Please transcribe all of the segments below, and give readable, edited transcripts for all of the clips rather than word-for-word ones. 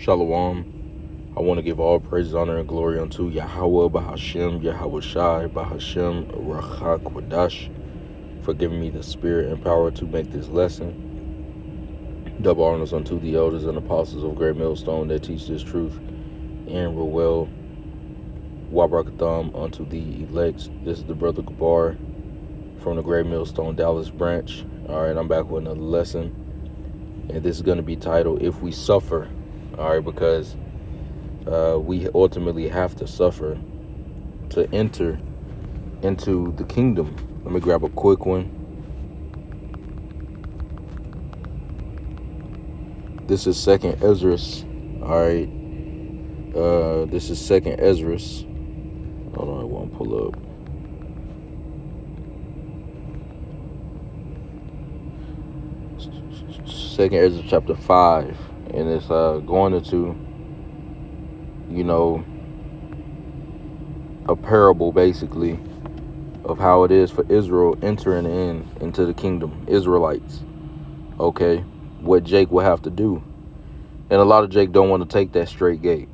Shalom. I want to give all praise, honor, and glory unto Yahweh, Bahashem, Yahweh Shai, Bahashem, Rachak, Wadash, for giving me the spirit and power to make this lesson. Double honors unto the elders and apostles of Great Millstone that teach this truth. And Ruel, Wabrakatham unto the elects. This is the Brother Gabar from the Great Millstone Dallas branch. All right, I'm back with another lesson. And this is going to be titled, If We Suffer. All right, because we ultimately have to suffer to enter into the kingdom. Let me grab a quick one. This is Second Esdras. All right. This is Second Esdras. Hold on, I want to pull up. Second Esdras chapter 5, and it's going into, a parable basically of how it is for Israel entering into the kingdom, Israelites. Okay, what Jake will have to do, and a lot of Jake don't want to take that straight gate.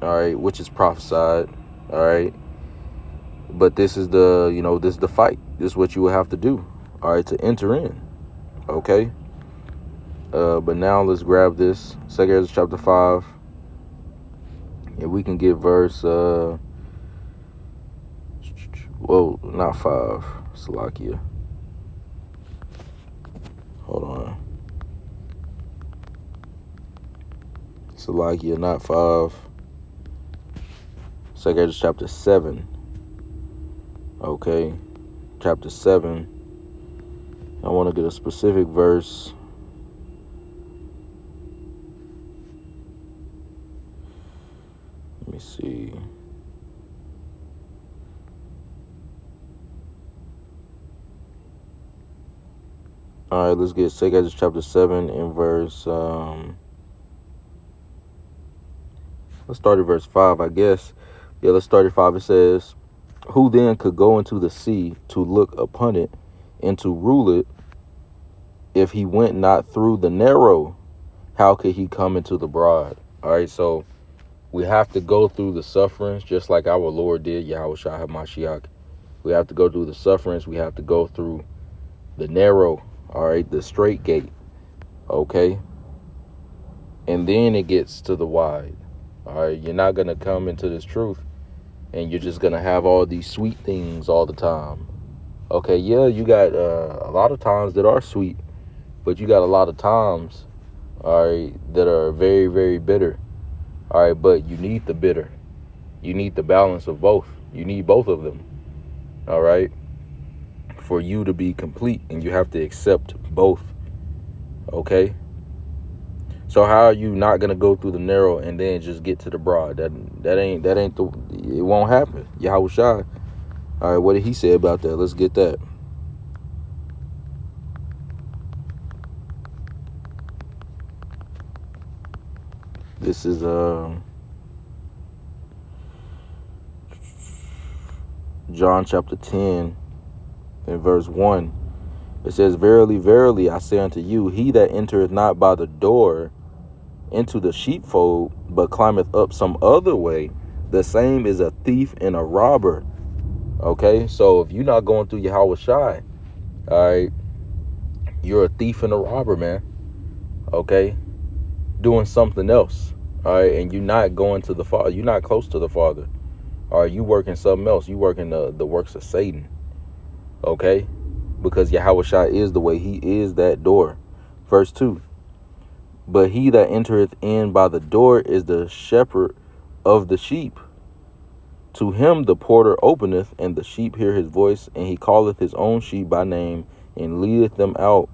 All right, which is prophesied. All right, but this is this is the fight. This is what you will have to do. All right, to enter in. Okay. But now let's grab this Second Esdras chapter 5, and we can get verse. Not 5. Salakia. Hold on. Salakia, not 5. Second Esdras chapter 7. Okay, chapter 7. I want to get a specific verse. Let me see. All right, let's get Second Esdras chapter 7 and verse. Let's start at verse 5, I guess. Yeah, let's start at 5. It says, "Who then could go into the sea to look upon it and to rule it? If he went not through the narrow, how could he come into the broad?" All right, so we have to go through the sufferings just like our Lord did, Yahweh Shai HaMashiach. We have to go through the sufferings. We have to go through the narrow, all right, the straight gate, okay? And then it gets to the wide, all right? You're not going to come into this truth and you're just going to have all these sweet things all the time. Okay, yeah, you got a lot of times that are sweet, but you got a lot of times, all right, that are very, very bitter. All right, but you need the bitter. You need the balance of both. You need both of them. All right, for you to be complete, and you have to accept both. Okay. So how are you not gonna go through the narrow and then just get to the broad? That ain't it won't happen. Yahweh Shai. All right, what did he say about that? Let's get that. This is John chapter 10 and verse 1. It says, "Verily, verily, I say unto you, he that entereth not by the door into the sheepfold, but climbeth up some other way, the same is a thief and a robber." Okay, so if you're not going through Yahweh Shai, all right, you're a thief and a robber, man. Okay, doing something else. All right, and you're not going to the Father. You're not close to the Father. All right, you working something else. You working the works of Satan. Okay, because Yahweh Shai is the way. He is that door. Verse 2. "But he that entereth in by the door is the shepherd of the sheep. To him the porter openeth, and the sheep hear his voice, and he calleth his own sheep by name, and leadeth them out.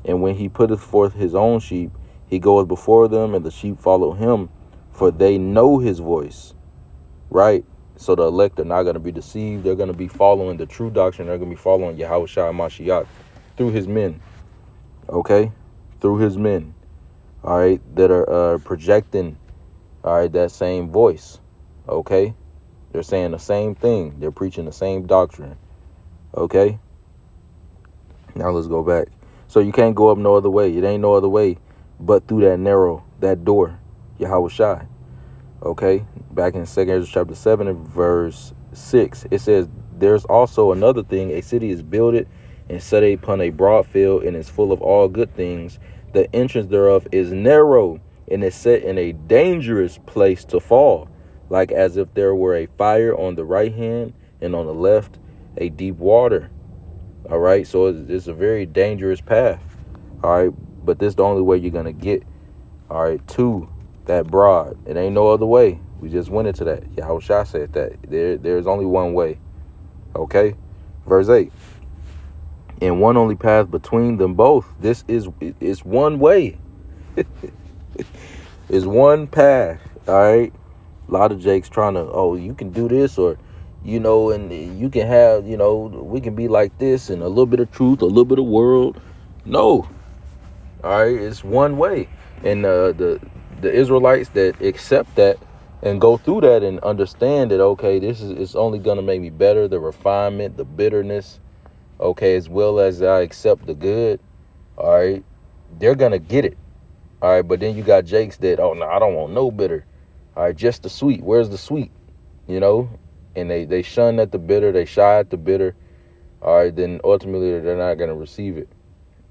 And when he putteth forth his own sheep, he goeth before them, and the sheep follow him, for they know his voice." Right? So the elect are not going to be deceived. They're going to be following the true doctrine. They're going to be following Yahweh Shai Mashiach through his men. Okay? Through his men. All right? That are projecting, all right, that same voice. Okay? They're saying the same thing. They're preaching the same doctrine. Okay? Now let's go back. So you can't go up no other way. It ain't no other way but through that narrow, that door. Yahweh Shai. Okay, back in 2 Ezra chapter 7 and verse 6, it says, there's also another thing, a city is builded and set upon a broad field and is full of all good things. The entrance thereof is narrow and is set in a dangerous place to fall, like as if there were a fire on the right hand and on the left a deep water. All right, so it's a very dangerous path. All right, but this is the only way you're gonna get, all right, to that broad. It ain't no other way. We just went into that. Yahweh Shai said that there's only one way. Okay, verse 8. And one only path between them both. This is one way. It's one path. All right. A lot of Jakes trying to, oh, you can do this, or, and you can have, we can be like this, and a little bit of truth, a little bit of world. No. All right. It's one way. And the Israelites that accept that and go through that and understand that, okay, it's only going to make me better, the refinement, the bitterness, okay, as well as I accept the good, all right, they're going to get it, all right, but then you got Jakes that, oh, no, I don't want no bitter, all right, just the sweet, where's the sweet, and they shun at the bitter, they shy at the bitter, all right, then ultimately they're not going to receive it,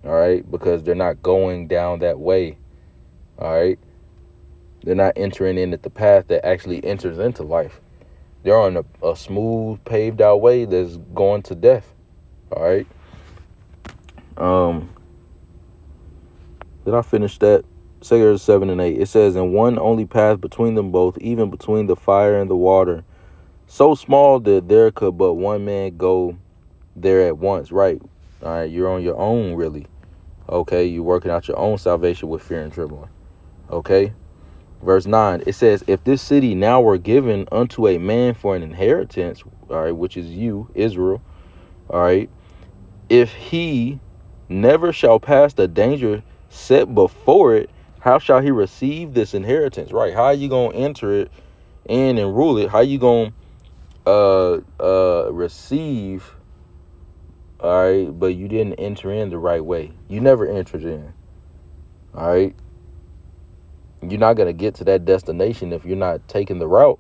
all right, because they're not going down that way, all right. They're not entering in at the path that actually enters into life. They're on a smooth, paved out way that's going to death. All right. Did I finish that? 2 7 and 8. It says, and one only path between them both, even between the fire and the water, so small that there could but one man go there at once. Right. All right. You're on your own, really. Okay. You're working out your own salvation with fear and trembling. Okay. Verse 9, it says, if this city now were given unto a man for an inheritance, all right, which is you, Israel, all right, if he never shall pass the danger set before it, how shall he receive this inheritance? Right? How are you going to enter it in and rule it? How are you going to receive, all right, but you didn't enter in the right way. You never entered in, all right? You're not going to get to that destination if you're not taking the route,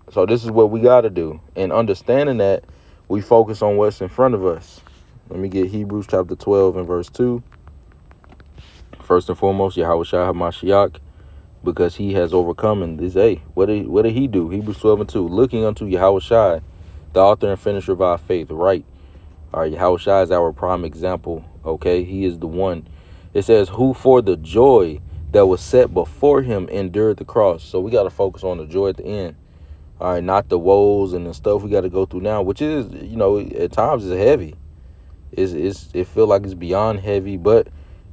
So this is what we got to do. And understanding that, we focus on what's in front of us. Let me get Hebrews chapter 12 and verse 2. First and foremost, Yahweh Shai HaMashiach, because he has overcome. And this, hey, what did he do? Hebrews 12 and 2. Looking unto Yahweh Shai, the author and finisher of our faith. Right. All right, Yahweh Shai is our prime example. Okay, he is the one. It says, who for the joy that was set before him endured the cross. So we got to focus on the joy at the end. All right, not the woes and the stuff we got to go through now, which is, at times is heavy. It feel like it's beyond heavy, but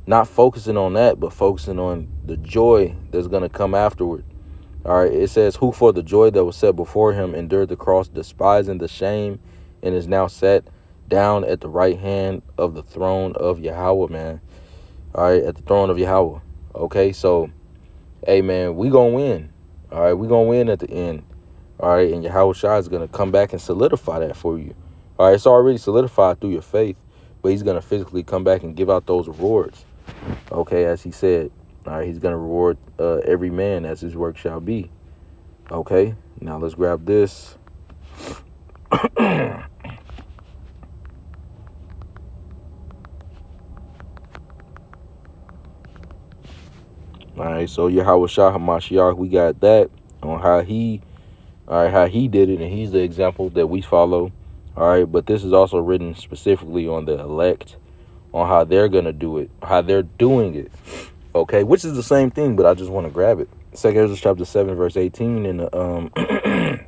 not focusing on that, but focusing on the joy that's going to come afterward. All right, it says, who for the joy that was set before him endured the cross, despising the shame, and is now set down at the right hand of the throne of Yahweh, man. All right, at the throne of Yahweh. Okay, so, hey, man, we going to win. All right, we going to win at the end. All right, and Yahweh Shai is going to come back and solidify that for you. All right, it's already solidified through your faith, but he's going to physically come back and give out those rewards. Okay, as he said, all right, he's going to reward every man as his work shall be. Okay, now let's grab this. All right, so Yahweh Shai HaMashiach, we got that on how he did it, and he's the example that we follow. All right, but this is also written specifically on the elect, on how they're going to do it, how they're doing it. Okay, which is the same thing, but I just want to grab it. 2 Ezra chapter 7, verse 18 in the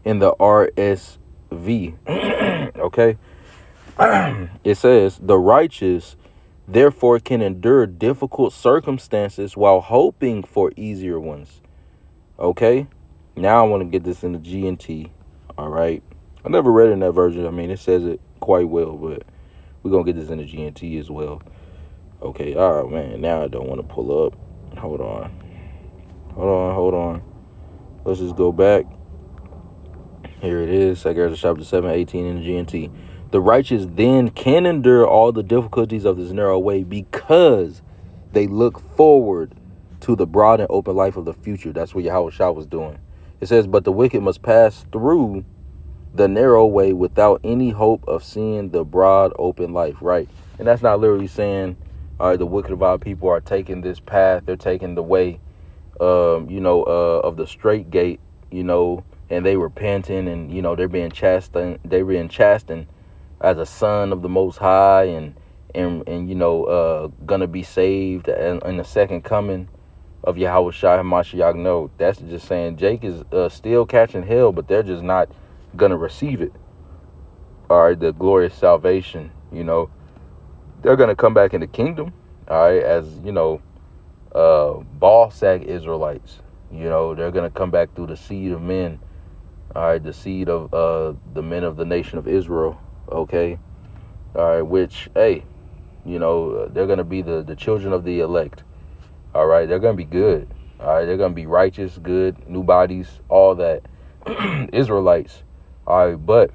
in the RSV. Okay. It says, the righteous therefore can endure difficult circumstances while hoping for easier ones. Okay. Now I want to get this in the G&T. All right. I never read it in that version. I mean, it says it quite well, but we're going to get this in the G&T as well. Okay. All right, man. Now I don't want to pull up. Hold on. Let's just go back. Here it is. 2 Ezra chapter 7, 18 in the G&T. The righteous then can endure all the difficulties of this narrow way because They look forward to the broad and open life of the future. That's what Yahweh Shah was doing. It says, but the wicked must pass through the narrow way without any hope of seeing the broad open life, right? And that's not literally saying, all right, the wicked of our people are taking this path, they're taking the way, of the straight gate, and they repenting, and they're being chastened, as a son of the Most High, and gonna be saved in the second coming of Yahweh Shai HaMashiach. No, that's just saying Jake is still catching hell, but they're just not gonna receive it. All right, the glorious salvation. They're gonna come back in the kingdom. All right, as ball sack Israelites. They're gonna come back through the seed of men. All right, the seed of the men of the nation of Israel. Okay, all right, which they're gonna be the children of the elect. All right, they're gonna be good. All right, they're gonna be righteous, good, new bodies, all that. Israelites. All right, but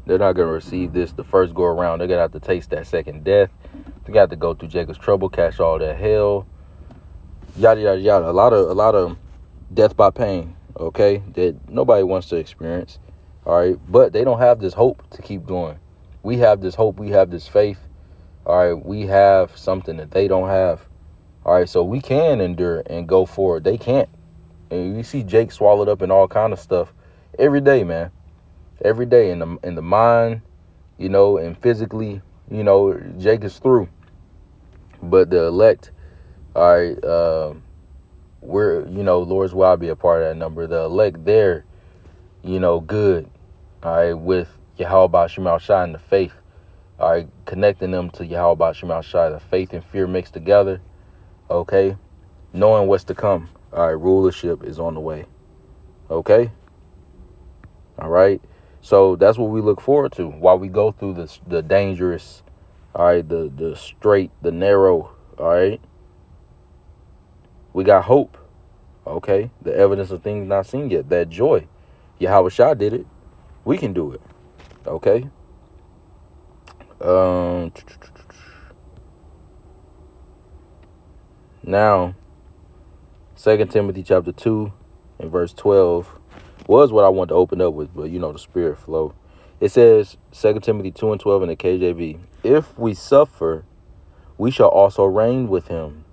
they're not gonna receive this the first go around. They're gonna have to taste that second death. They got to go through Jacob's trouble, catch all that hell, yada yada yada. A lot of death by pain. Okay, that nobody wants to experience. All right, but they don't have this hope to keep going. We have this hope. We have this faith. All right, we have something that they don't have. All right, so we can endure and go forward. They can't. And you see Jake swallowed up in all kind of stuff every day, man. Every day in the mind, and physically, Jake is through. But the elect, all right, we're, Lord's will be a part of that number. The elect there, good, all right, with Yahweh Shemal Shai and the faith, all right, connecting them to Yahweh Shemal Shai, the faith and fear mixed together, okay, knowing what's to come, all right, rulership is on the way, okay, all right, so that's what we look forward to while we go through the dangerous, all right, the straight, the narrow, all right. We got hope, okay? The evidence of things not seen yet, that joy. Yahweh Shah did it. We can do it, okay? Now, 2 Timothy chapter 2 and verse 12 was what I wanted to open up with, but the spirit flow. It says, 2 Timothy 2 and 12 in the KJV, if we suffer, we shall also reign with him.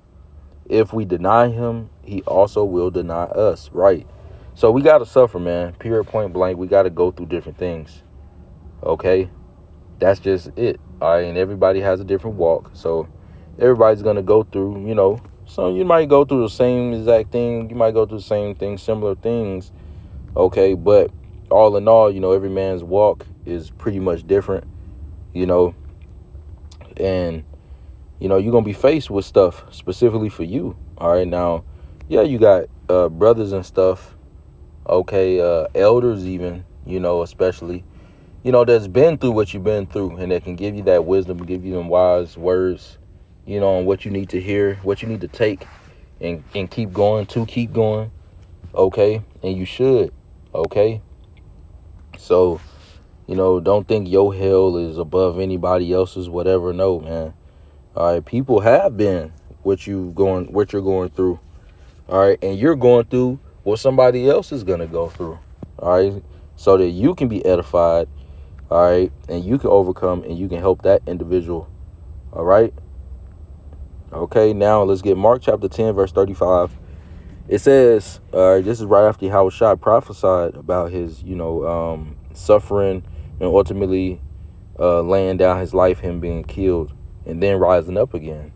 If we deny him, he also will deny us. Right. So we got to suffer, man. Period, point blank. We got to go through different things. Okay. That's just it. All right. And everybody has a different walk. So everybody's going to go through, so you might go through the same exact thing. You might go through the same thing, similar things. Okay. But all in all, every man's walk is pretty much different, and you're going to be faced with stuff specifically for you. All right. Now, yeah, you got brothers and stuff. Okay. Elders even, especially, that's been through what you've been through, and that can give you that wisdom, give you them wise words, on what you need to hear, what you need to take and keep going. Okay. And you should. Okay. So, don't think your hell is above anybody else's, whatever. No, man. All right, people have been what you're going through. All right, and you're going through what somebody else is gonna go through. All right, so that you can be edified. All right, and you can overcome and you can help that individual. All right. Okay, now let's get Mark chapter 10, verse 35. It says, all right, this is right after Yahweh Shai prophesied about his, suffering and ultimately laying down his life, him being killed, and then rising up again.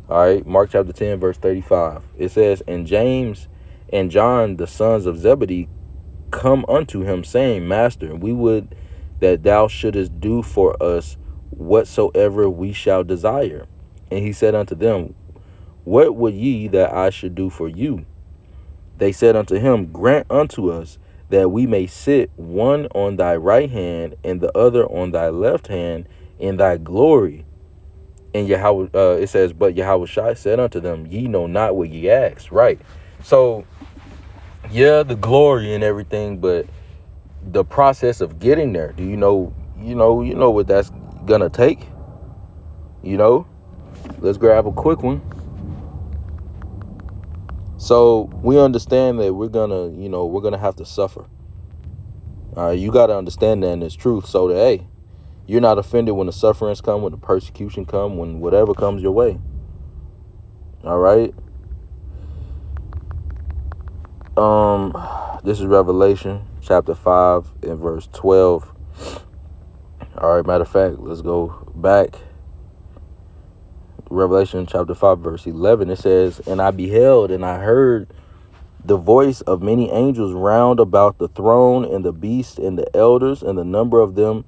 All right, Mark chapter 10, verse 35. It says, and James and John, the sons of Zebedee, come unto him, saying, Master, we would that thou shouldest do for us whatsoever we shall desire. And he said unto them, what would ye that I should do for you? They said unto him, grant unto us that we may sit one on thy right hand and the other on thy left hand in thy glory. And Yahweh, it says, but Yahweh Shai said unto them, ye know not what ye ask. Right. So, yeah, the glory and everything, but the process of getting there, do you know what that's gonna take? Let's grab a quick one. So we understand that we're gonna have to suffer. All right, you got to understand that in this truth, so that, hey, you're not offended when the sufferings come, when the persecution come, when whatever comes your way. All right. This is Revelation chapter 5 and verse 12. All right, matter of fact, let's go back. Revelation chapter 5 verse 11. It says, "And I beheld and I heard the voice of many angels round about the throne and the beast and the elders, and the number of them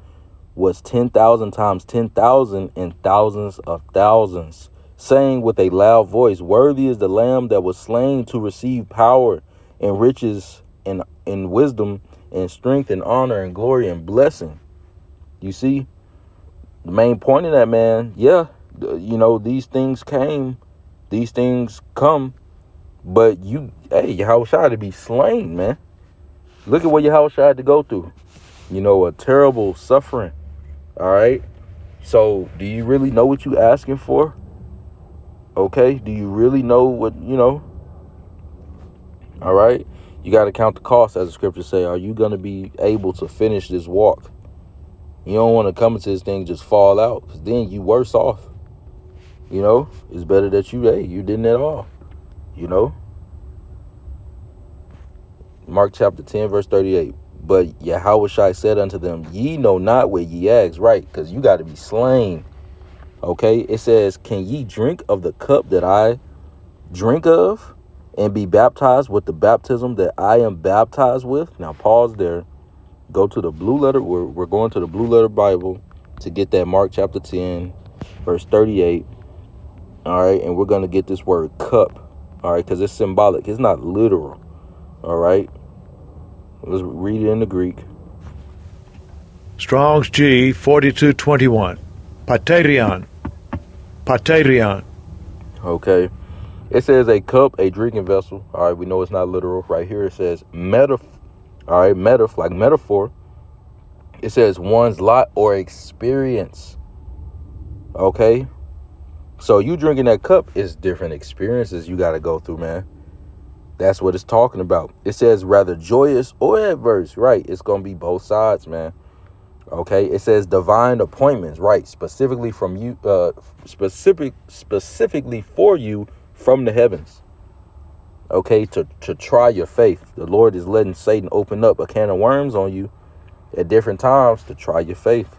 was 10,000 times 10,000 and thousands of thousands, saying with a loud voice, Worthy is the Lamb that was slain to receive power and riches and wisdom and strength and honor and glory and blessing." You see, the main point of that, man, these things come, but Yahushua had to be slain, man. Look at what Yahushua had to go through. A terrible suffering. All right. So do you really know what you asking for? Okay. Do you really know what, All right. You got to count the cost, as the scriptures say. Are you going to be able to finish this walk? You don't want to come into this thing just fall out, because then you worse off. It's better that you didn't at all. Mark chapter 10, verse 38. But Yahushua said unto them, Ye know not what ye ask, right? Because you got to be slain. Okay, it says, Can ye drink of the cup that I drink of, and be baptized with the baptism that I am baptized with? Now pause there. Go to the blue letter. We're going to the blue letter Bible to get that Mark chapter 10, verse 38. All right, and we're going to get this word cup. All right, because it's symbolic. It's not literal. All right. Let's read it in the Greek. Strong's G 4221. Paterion. Paterion. Okay. It says a cup, a drinking vessel. All right, we know it's not literal. Right here it says metaphor. All right, like metaphor. It says one's lot or experience. Okay. So you drinking that cup is different experiences you got to go through, man. That's what it's talking about. It says rather joyous or adverse, right? It's going to be both sides, man. Okay. It says divine appointments, right? Specifically from you, specifically for you from the heavens. Okay. To try your faith. The Lord is letting Satan open up a can of worms on you at different times to try your faith.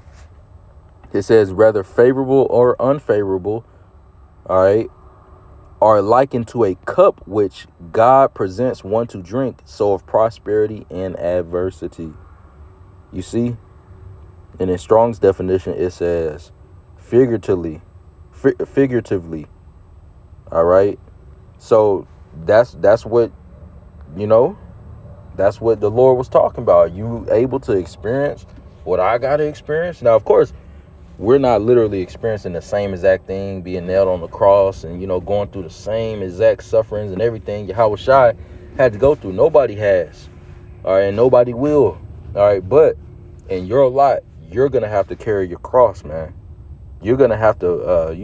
It says rather favorable or unfavorable. All right. Are likened to a cup which God presents one to drink, so of prosperity and adversity. You see? And in Strong's definition, it says figuratively. All right. So that's what, that's what the Lord was talking about. You able to experience what I got to experience? Now, of course, we're not literally experiencing the same exact thing, being nailed on the cross and, going through the same exact sufferings and everything Yahushua had to go through. Nobody has. All right. And nobody will. All right. But in your lot, you're going to have to carry your cross, man. You're going to have to,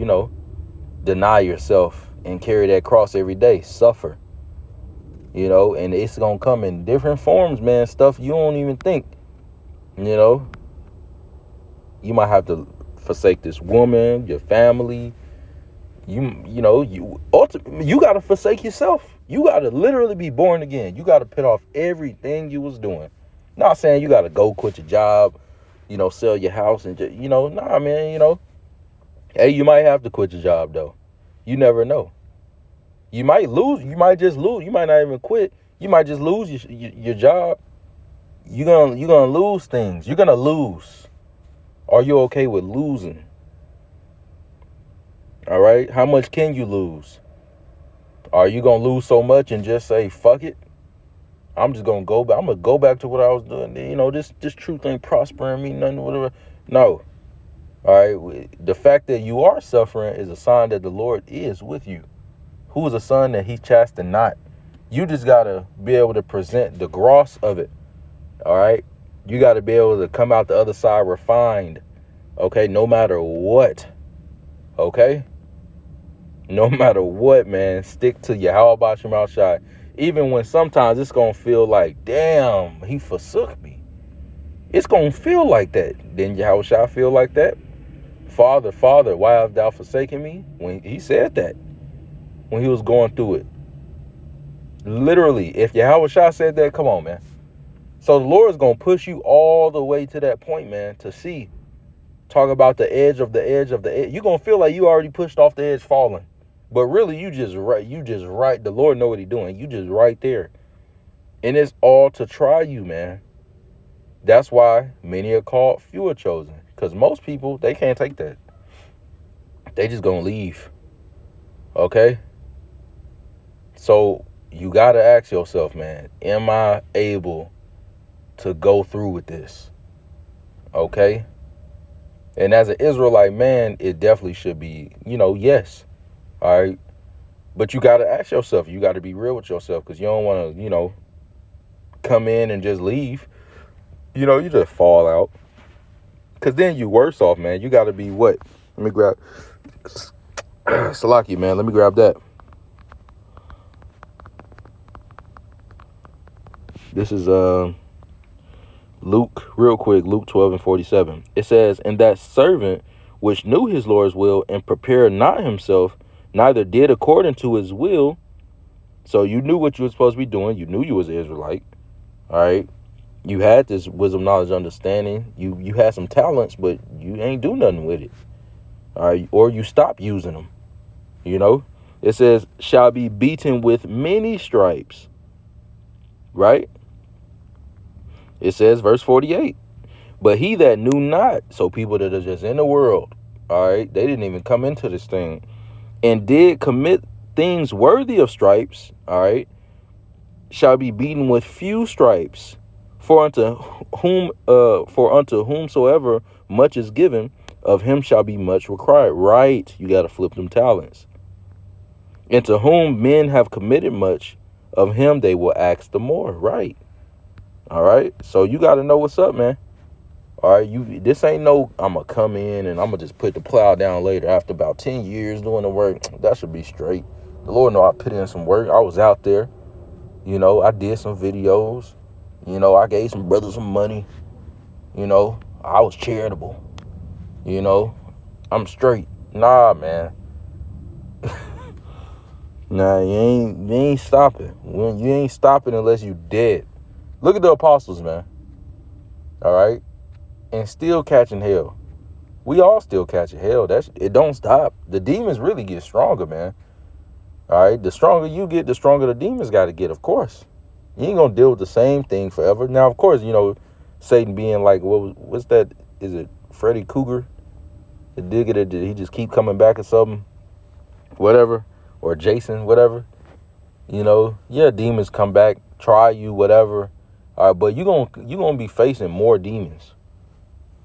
deny yourself and carry that cross every day. Suffer. And it's going to come in different forms, man. Stuff you don't even think. You might have to forsake this woman, your family. You got to forsake yourself. You got to literally be born again. You got to put off everything you was doing. Not saying you got to go quit your job, sell your house and just, nah, man, hey, you might have to quit your job though. You never know. You might lose. You might just lose. You might not even quit. You might just lose your job. You're gonna lose things. You're gonna lose. Are you okay with losing? All right. How much can you lose? Are you going to lose so much and just say, fuck it? I'm just going to go back. I'm going to go back to what I was doing. This truth ain't prospering me, nothing, whatever. No. All right. The fact that you are suffering is a sign that the Lord is with you. Who is a son that he chastened not? You just got to be able to present the gross of it. All right. You got to be able to come out the other side refined. Okay. No matter what. Okay. No matter what, man, stick to Yahweh Shema Shai. Even when sometimes it's going to feel like, damn, he forsook me. It's going to feel like that. Didn't Yahweh Shai feel like that? Father, Father, why hast thou forsaken me? When he said that, when he was going through it. Literally, if Yahweh Shai said that, come on, man. So the Lord is going to push you all the way to that point, man, to see. Talk about the edge of the edge of the edge. You're going to feel like you already pushed off the edge falling. But really, you just right. The Lord know what he's doing. You just right there. And it's all to try you, man. That's why many are called, few are chosen. Because most people, they can't take that. They just going to leave. Okay? So you got to ask yourself, man, am I able to go through with this? Okay? And as an Israelite man, it definitely should be, yes. All right. But you got to ask yourself, you got to be real with yourself, because you don't want to, come in and just leave. You just fall out. Because then you worse off, man. You got to be what? Let me grab Salaki, man. Let me grab that. This is Luke, real quick, Luke 12:47. It says, and that servant which knew his Lord's will and prepared not himself, neither did according to his will. So you knew what you were supposed to be doing. You knew you was an Israelite. All right. You had this wisdom, knowledge, understanding. You had some talents, but you ain't do nothing with it. All right. Or you stop using them. It says, shall be beaten with many stripes. Right. It says, verse 48. But he that knew not, so people that are just in the world, all right, they didn't even come into this thing, and did commit things worthy of stripes, all right, shall be beaten with few stripes. For unto whomsoever much is given, of him shall be much required. Right, you got to flip them talents. And to whom men have committed much, of him they will ask the more. Right. All right. So you got to know what's up, man. All right. This ain't no, I'm going to come in and I'm going to just put the plow down later after about 10 years doing the work. That should be straight. The Lord know I put in some work. I was out there. I did some videos. I gave some brothers some money. I was charitable. I'm straight. Nah, man. Nah, you ain't stopping. You ain't stopping unless you dead. Look at the apostles, man. All right? And still catching hell. We all still catching hell. It don't stop. The demons really get stronger, man. All right? The stronger you get, the stronger the demons got to get, of course. You ain't going to deal with the same thing forever. Now, of course, Satan being like, what's that? Is it Freddy Krueger? Did he just keep coming back or something? Whatever. Or Jason, whatever. Demons come back, try you, whatever. All right, but you're gonna be facing more demons.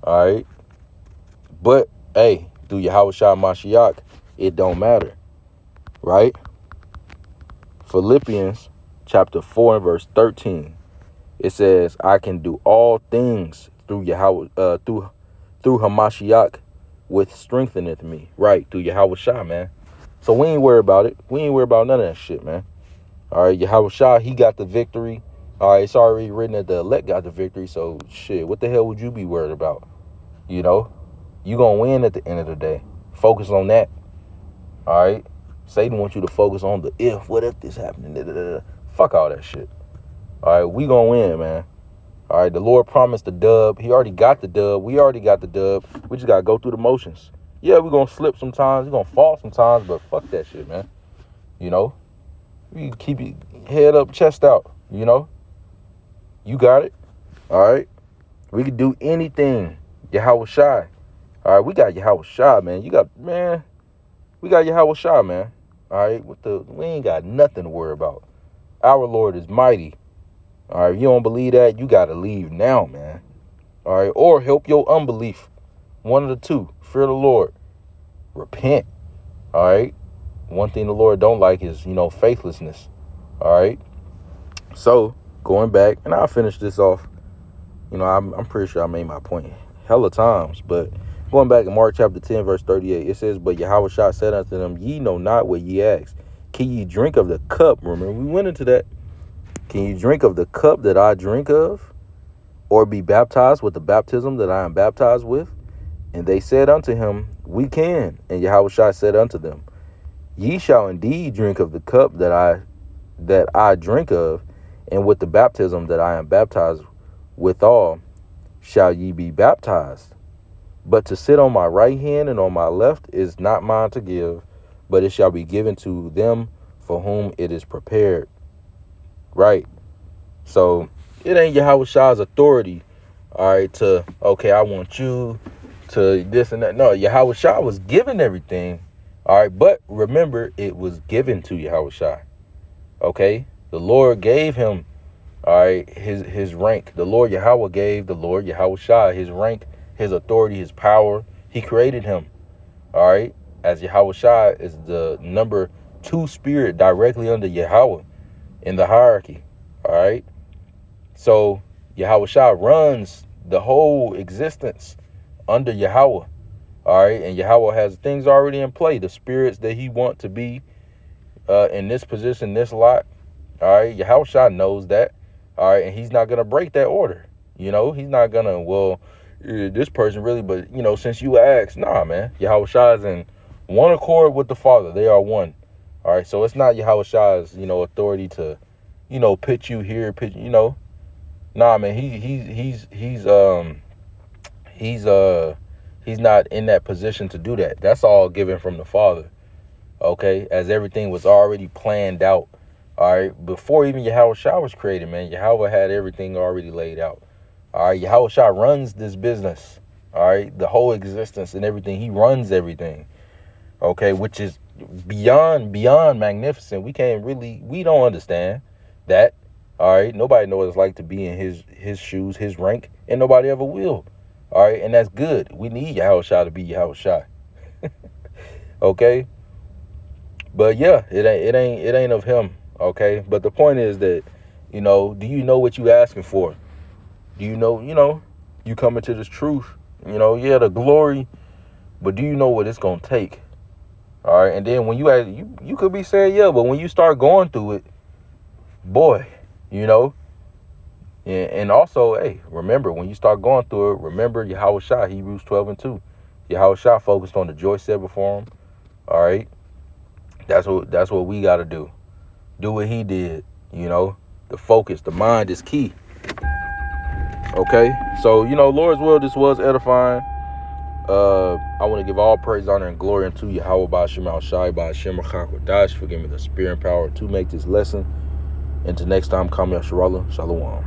All right. But hey, through Yahweh Shai Mashiach, it don't matter. Right? Philippians chapter 4 and verse 13. It says, I can do all things through Yahweh, through Hamashiach, which strengtheneth me. Right, through Yahweh Shai, man. So we ain't worried about it. We ain't worried about none of that shit, man. All right, Yahweh Shai, he got the victory. All right, it's already written that the elect got the victory. So shit, what the hell would you be worried about? You gonna win at the end of the day. Focus on that. All right. Satan wants you to focus on the if. What if this happened? Fuck all that shit. All right, we gonna win, man. All right, the Lord promised the dub. He already got the dub. We already got the dub. We just gotta go through the motions. Yeah, we're gonna slip sometimes. We're gonna fall sometimes, but fuck that shit, man. We keep your head up, chest out. You got it. All right. We can do anything. Yahweh Shai. All right, we got Yahweh Shai, man. We got Yahweh Shai, man. All right, we ain't got nothing to worry about. Our Lord is mighty. All right, if you don't believe that, you got to leave now, man. All right, or help your unbelief. One of the two. Fear the Lord. Repent. All right. One thing the Lord don't like is, faithlessness. All right. So going back, and I'll finish this off. I'm pretty sure I made my point hella times, but Going back in Mark chapter 10, verse 38, it says, But Yahushua said unto them, Ye know not what ye ask. Can ye drink of the cup? Remember, we went into that. Can you drink of the cup that I drink of? Or be baptized with the baptism that I am baptized with? And they said unto him, We can. And Yahushua said unto them, Ye shall indeed drink of the cup that I drink of, and with the baptism that I am baptized withal shall ye be baptized. But to sit on my right hand and on my left is not mine to give, but it shall be given to them for whom it is prepared. Right? So it ain't Yahushua's authority, all right, okay, I want you to this and that. No, Yahushua was given everything, all right, but remember, it was given to Yahushua, okay? The Lord gave him, all right, his rank. The Lord Yahweh gave the Lord Yahushua his rank, his authority, his power. He created him, all right, as Yahushua is the number 2 spirit directly under Yahweh in the hierarchy, all right? So Yahushua runs the whole existence under Yahweh, all right? And Yahweh has things already in play, the spirits that he wants to be in this position, this lot, all right? Yahushua knows that, all right? And he's not going to break that order, you know? He's not going to, well, this person really, but, you know, since you asked, nah, man. Yahushua is in one accord with the Father. They are one, all right? So it's not Yahushua's, you know, authority to, you know, pitch you here, pitch, you know. Nah, man, he's not in that position to do that. That's all given from the Father, okay? As everything was already planned out, all right? Before even Yahushua was created, man, Yahweh had everything already laid out, all right? Yahushua runs this business, all right? The whole existence and everything. He runs everything, okay? Which is beyond magnificent. We don't understand that. All right, nobody knows what it's like to be in his shoes, his rank, and nobody ever will. All right, and that's good. We need Yahushua to be Yahushua. Okay, but yeah, it ain't of him. Okay, but the point is that, you know, do you know what you asking for? Do you know, you come into this truth, you know, yeah, the glory, but do you know what it's gonna take? All right, and then when you could be saying yeah, but when you start going through it, boy. You know, and also, hey, remember, when you start going through it, remember Yahushua, Hebrews 12:2. Yahushua focused on the joy set before him. All right. That's what we got to do. Do what he did. You know, the focus, the mind is key. Okay. So, you know, Lord's will, this was edifying. I want to give all praise, honor, and glory unto Yahweh by Hashem Al-Shai, by Hashem Rachak for giving me the spirit and power to make this lesson. Until next time, Kam Yasharallah. Shalom.